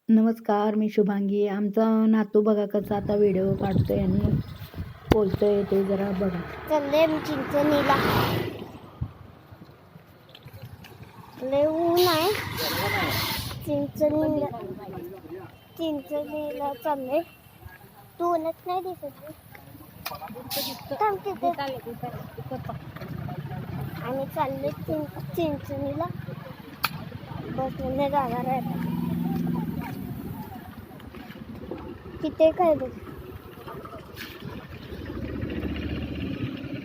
नमस्कार, मी शुभांगी. आमचा नातू बघा कसा आता व्हिडिओ काढतोय आणि बोलतोय ते जरा बघा. चालले मी चिंचणीला. लय ऊन आहे. चिंचणीला चालले. तू उन्हात नाही दिसत. आम्ही चालले चिंचणीला. बसमध्ये जाणार आहे. किती काय बघ,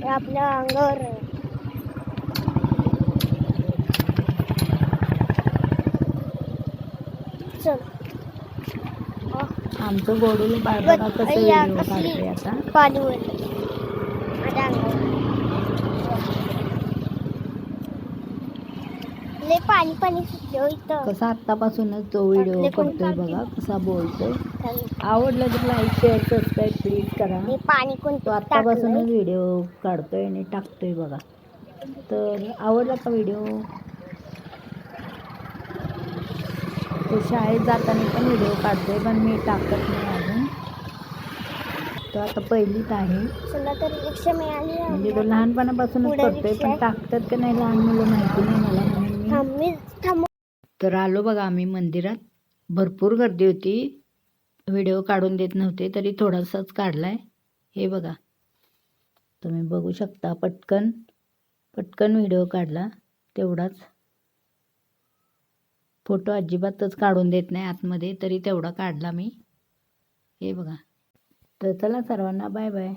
आपल्या अंगावर चल. आमचं गोडूला बघा कसं व्हिडिओ काढतोय आता. पाणी वरलं माझ्या अंगावर. लय पाणी सुटलं इथं. कसा आत्तापासूनच तो व्हिडिओ करतोय बघा, कसा बोलतोय. आवडलं तर लाईक, शेअर, सबस्क्राईब प्लीज करा. पाणी कोण तो आत्तापासूनच व्हिडिओ काढतोय आणि टाकतोय बघा. तर आवडला का व्हिडिओ? तो शाळेत जाताना पण व्हिडिओ काढतोय, पण मी टाकत नाही अजून. तो आता पहिलीत आहे. चला तर रिक्षा मिळाली. म्हणजे तो लहानपणापासूनच करतोय, पण टाकतात का नाही लहान मुलं माहिती नाही मला, म्हणून मी. तर आलो बघा आम्ही मंदिरात. भरपूर गर्दी होती. व्हिडिओ काढून देत नव्हते, तरी थोडासाच काढलाय. हे बघा, तुम्ही बघू शकता. पटकन व्हिडिओ काढला तेवढाच. फोटो अजिबातच काढून देत नाही आतमध्ये, तरी तेवढा काढला मी. हे बघा. तर चला सर्वांना बाय बाय.